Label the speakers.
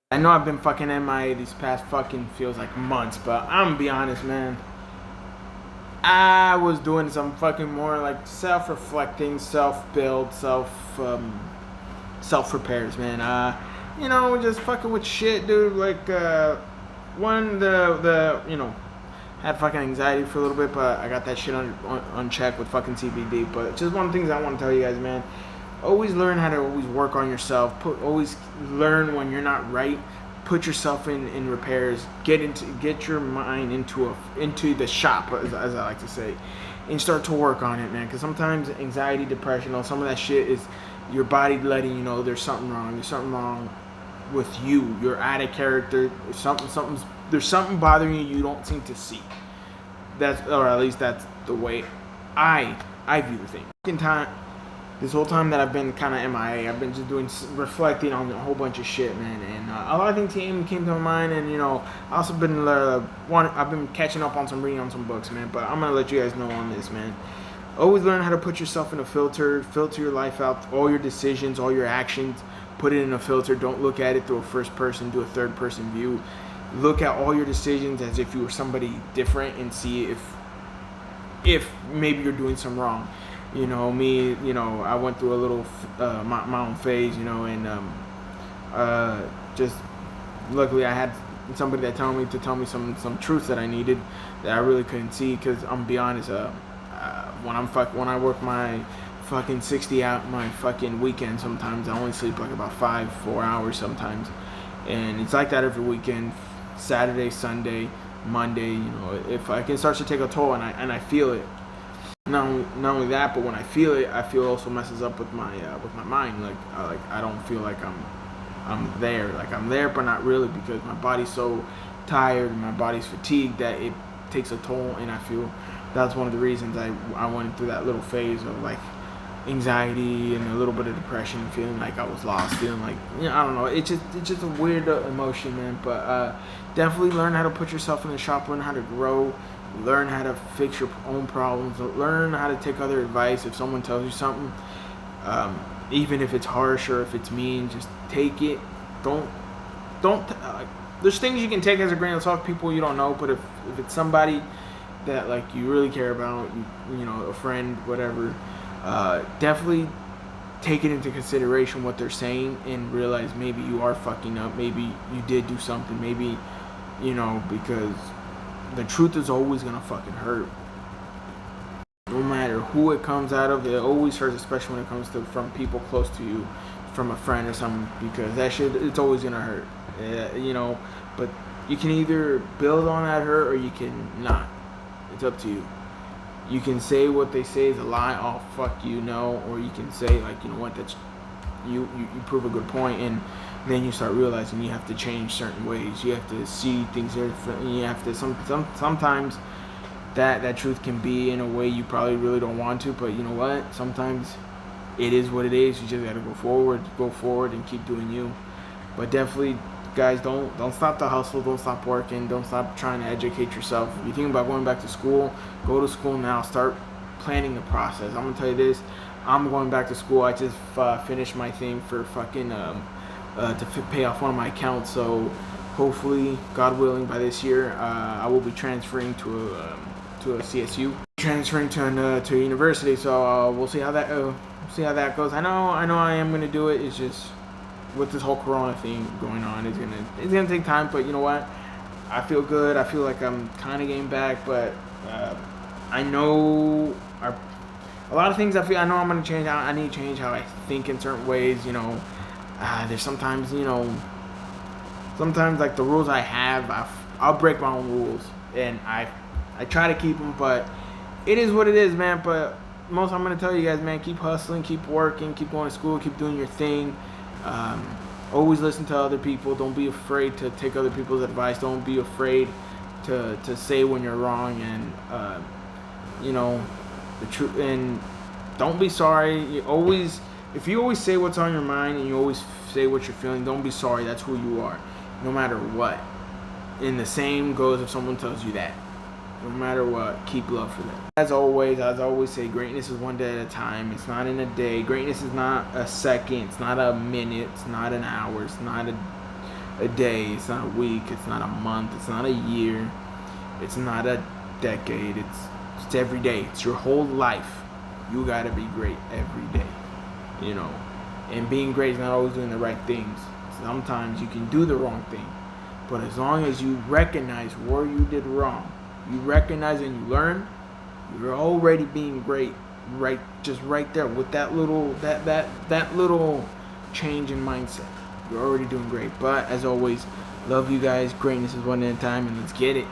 Speaker 1: I know I've been fucking MIA these past fucking feels like months, but I'm gonna be honest, man. I was doing some fucking more like self-reflecting, self-build, self repairs, man. Just fucking with shit, dude. Like, one the had fucking anxiety for a little bit, but I got that shit on check with fucking CBD. But just one of the things I want to tell you guys, man. Always learn how to always work on yourself. Always learn when you're not right. Put yourself in repairs. Get your mind into the shop, as I like to say, and start to work on it, man. Because sometimes anxiety, depression, some of that shit is your body letting you know there's something wrong. There's something wrong with you. You're out of character. There's something bothering you. You don't seem to see. Or at least that's the way I view the thing. This whole time that I've been kind of MIA, I've been just reflecting on a whole bunch of shit, man. And a lot of things came to my mind, and I also been I've been catching up on reading on some books, man. But I'm gonna let you guys know on this, man. Always learn how to put yourself in a filter your life out, all your decisions, all your actions. Put it in a filter. Don't look at it through a first person, do a third person view. Look at all your decisions as if you were somebody different, and see if maybe you're doing some wrong. I went through a little my own phase, just luckily I had somebody that tell me some truths that I needed that I really couldn't see. Because I'm gonna be honest, when I work my fucking 60 out my fucking weekend, sometimes I only sleep like about 4 hours sometimes, and it's like that every weekend, Saturday, Sunday, Monday. If I can start to take a toll, and I feel it. Not only that, but when I feel it, I feel it also messes up with my mind. Like I don't feel like I'm there. Like I'm there, but not really, because my body's so tired, my body's fatigued, that it takes a toll. And I feel that's one of the reasons I went through that little phase of like anxiety and a little bit of depression, feeling like I was lost, feeling like I don't know. It's just a weird emotion, man. But definitely learn how to put yourself in the shop, learn how to grow. Learn how to fix your own problems. Learn how to take other advice. If someone tells you something, even if it's harsh or if it's mean, just take it. Don't. There's things you can take as a grain of salt. People you don't know, but if it's somebody that like you really care about, a friend, whatever, definitely take it into consideration what they're saying, and realize maybe you are fucking up. Maybe you did do something. Maybe because the truth is always gonna fucking hurt. No matter who it comes out of, it always hurts, especially when it comes from people close to you, from a friend or something, because that shit, it's always gonna hurt. But you can either build on that hurt or you can not. It's up to you. You can say what they say is a lie, oh fuck you, no, or you can say like, what, that's you prove a good point, and then you start realizing you have to change certain ways. You have to see things differently. You have to sometimes that truth can be in a way you probably really don't want to, but you know what? Sometimes it is what it is. You just gotta go forward, and keep doing you. But definitely, guys, don't stop the hustle. Don't stop working. Don't stop trying to educate yourself. If you think about going back to school, go to school now. Start planning the process. I'm gonna tell you this. I'm going back to school. I just finished my thing for fucking to pay off one of my accounts. So hopefully, God willing, by this year, I will be transferring to a CSU, transferring to a university. So we'll see how that goes. I know I am gonna do it. It's just with this whole Corona thing going on, it's gonna take time. But you know what? I feel good. I feel like I'm kind of getting back, but I know a lot of things I know I'm gonna change. I need to change how I think in certain ways. There's sometimes like the rules I have, I'll break my own rules, and I try to keep them, but it is what it is, man. But most I'm gonna tell you guys, man, keep hustling, keep working, keep going to school, keep doing your thing. Always listen to other people. Don't be afraid to take other people's advice. Don't be afraid to say when you're wrong, and the truth. And don't be sorry. If you always say what's on your mind and you always say what you're feeling, don't be sorry. That's who you are, no matter what. And the same goes if someone tells you that. No matter what, keep love for them. As I always say, greatness is one day at a time. It's not in a day. Greatness is not a second. It's not a minute. It's not an hour. It's not a day, it's not a week, it's not a month, it's not a year, it's not a decade, it's every day. It's your whole life. You gotta be great every day, you know. And being great is not always doing the right things. Sometimes you can do the wrong thing, but as long as you recognize where you did wrong, you recognize and you learn, you're already being great, right, just right there with that little that little change in mindset. You're already doing great. But as always, love you guys. Greatness is one at a time, and let's get it.